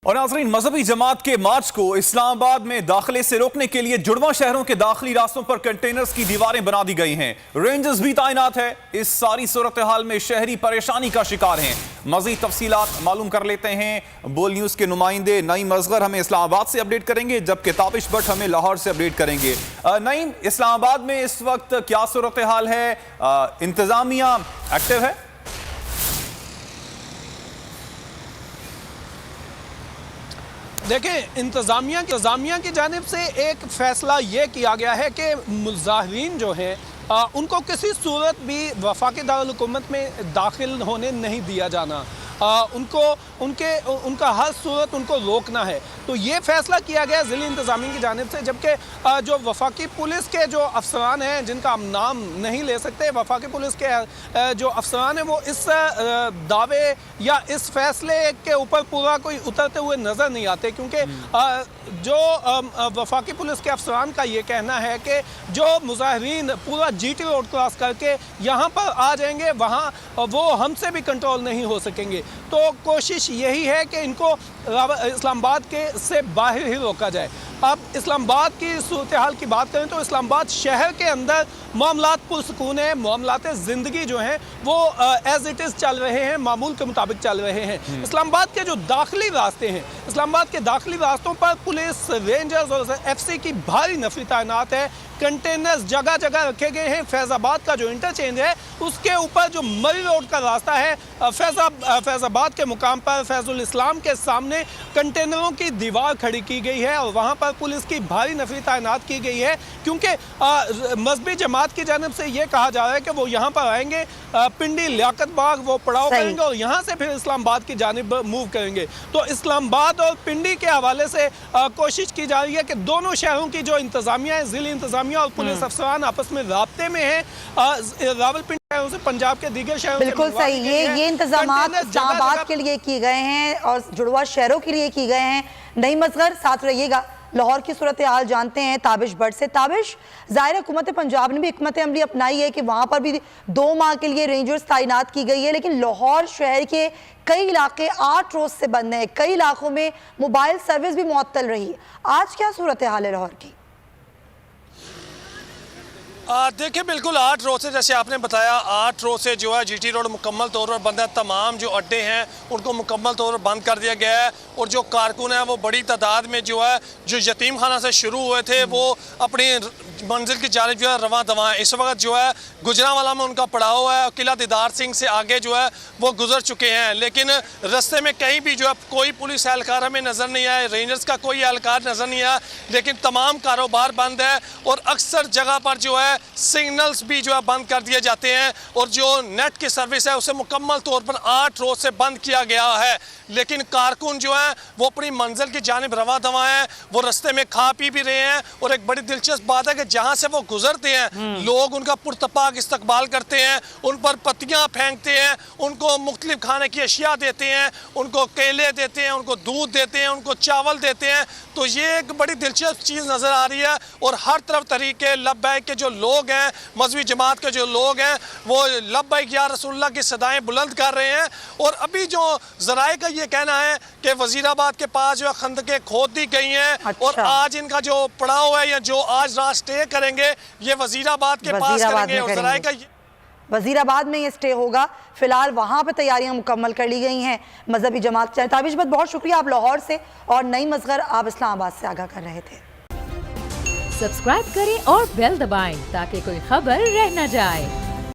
और नाज़रीन, मजहबी जमात के मार्च को इस्लामाबाद में दाखिले से रोकने के लिए जुड़वा शहरों के दाखिली रास्तों पर कंटेनर्स की दीवारें बना दी गई हैं। रेंजर्स भी तैनात है। इस सारी सूरत हाल में शहरी परेशानी का शिकार हैं। मजीद तफसीलात मालूम कर लेते हैं। बोल न्यूज के नुमाइंदे नईम असगर हमें इस्लामाबाद से अपडेट करेंगे, जबकि ताबिश भट्ट हमें लाहौर से अपडेट करेंगे। नईम, इस्लामाबाद में इस वक्त क्या सूरत हाल है? इंतजामिया एक्टिव है? देखिए, इंतज़ामिया की जानिब से एक फ़ैसला ये किया गया है कि मुज़ाहिरीन जो हैं उनको किसी सूरत भी वफाकी दारुल हुकूमत में दाखिल होने नहीं दिया जाना। उनका हर सूरत उनको रोकना है। तो ये फैसला किया गया ज़िली इंतज़ामिया की जानिब से, जबकि जो वफाकी पुलिस के जो अफसरान हैं जिनका हम नाम नहीं ले सकते, वफाकी पुलिस के जो अफसरान हैं वो इस दावे या इस फैसले के ऊपर पूरा कोई उतरते हुए नज़र नहीं आते, क्योंकि जो वफाकी पुलिस के अफसरान का ये कहना है कि जो मुजाहिरीन पूरा GT रोड क्रॉस करके यहाँ पर आ जाएंगे, वहाँ वो हमसे भी कंट्रोल नहीं हो सकेंगे। तो कोशिश यही है कि इनको इस्लामाबाद के से बाहर ही रोका जाए। अब इस्लामाबाद की सूरत हाल की बात करें तो इस्लामाबाद शहर के अंदर मामलात पुरसुकून है। मामलात ज़िंदगी जो हैं वो एज इट इज़ चल रहे हैं, मामूल के मुताबिक चल रहे हैं। इस्लामाबाद के जो दाखिली रास्ते हैं, इस्लामाबाद के दाखिली रास्तों पर पुलिस, रेंजर्स और FC की भारी नफरी तैनात है। कंटेनर्स जगह जगह रखे गए हैं। फैज़ाबाद का जो इंटरचेंज है उसके ऊपर जो मरी रोड का रास्ता है, फैज़ाबाद के मुकाम पर फैज़ुल इस्लाम के सामने कंटेनरों की दीवार खड़ी की गई है और वहाँ पर पुलिस की भारी नफरी तैनात की गई है, क्योंकि मजहबी जमात की जानिब से ये कहा जा रहा है कि वो यहाँ पर आएंगे, पिंडी लियाकत बाग वो पड़ाव करेंगे और यहाँ से फिर इस्लामाबाद की जानिब मूव करेंगे। तो इस्लामाबाद और पिंडी के हवाले से कोशिश की जा रही है कि दोनों शहरों की जो इंतज़ामिया है, ज़िली इंतज़ामिया और पुलिस अफसरान आपस में राब्ते में है। रावलपिंडी शहरों से पंजाब के दीगर शहरों बिल्कुल सही, ये इंतजामात इस्लामाबाद के लिए किए गए हैं और जुड़वा शहरों के लिए किए गए हैं। नईम असगर साथ रहिएगा। लाहौर की सूरत हाल जानते हैं ताबिश भट्ट से। ताबिश, ज़ाहिर हुकूमत पंजाब ने भी हिकमत अमली अपनाई है कि वहाँ पर भी 2 माह के लिए रेंजर्स तैनात की गई है, लेकिन लाहौर शहर के कई इलाके 8 रोज़ से बंद हैं। कई इलाकों में मोबाइल सर्विस भी मुअत्तल रही। आज क्या सूरत हाल है लाहौर की? देखिए, बिल्कुल 8 रोज से, जैसे आपने बताया, 8 रोज से जो है GT रोड मुकम्मल तौर पर बंद है। तमाम जो अड्डे हैं उनको मुकम्मल तौर पर बंद कर दिया गया है और जो कारकुन हैं वो बड़ी तादाद में जो है जो यतीम खाना से शुरू हुए थे वो अपनी मंजिल की जानिब जो है रवां दवां है। इस वक्त जो है गुजरांवाला में उनका पड़ाव है, किला दीदार सिंह से आगे जो है वो गुजर चुके हैं, लेकिन रास्ते में कहीं भी जो है कोई पुलिस एहलकार हमें नज़र नहीं आया, रेंजर्स का कोई एहलकार नज़र नहीं आया, लेकिन तमाम कारोबार बंद है और अक्सर जगह पर जो है सिग्नल्स भी जो है बंद कर दिए जाते हैं और जो नेट की सर्विस है उसे मुकम्मल तौर पर 8 रोज से बंद किया गया है। लेकिन कारकुन जो है वो अपनी मंजिल की जानिब रवां दवां हैं, वो रास्ते में खा पी भी रहे हैं और एक बड़ी दिलचस्प बात है कि जहाँ से वो गुजरते हैं लोग उनका पुरतपाक इस्तकबाल करते हैं, उन पर पत्तियाँ फेंकते हैं, उनको मुख्तलिफ खाने की अशिया देते हैं, उनको केले देते हैं, उनको दूध देते हैं, उनको चावल देते हैं। तो ये एक बड़ी दिलचस्प चीज़ नज़र आ रही है और हर तरफ तरीके लब्बैक के जो लोग हैं, मजहबी जमात के जो लोग हैं, वो लब्बैक या रसूलुल्लाह की सदाएं बुलंद कर रहे हैं। और अभी जो ज़राए का ये कहना है कि वजीराबाद के पास जो खंदकें खोद दी गई हैं और आज इनका जो पड़ाव है या जो आज रात स्टे करेंगे ये वजीराबाद के पास करेंगे और ज़राए का वजीराबाद में ये स्टे होगा। फिलहाल वहाँ पे तैयारियां मुकम्मल कर ली गई हैं मजहबी जमात के। ताबिश भट्ट, बहुत शुक्रिया, आप लाहौर से, और नईम असगर आप इस्लामाबाद से आगाह कर रहे थे। सब्सक्राइब करें और बेल दबाएं ताकि कोई खबर रह न जाए।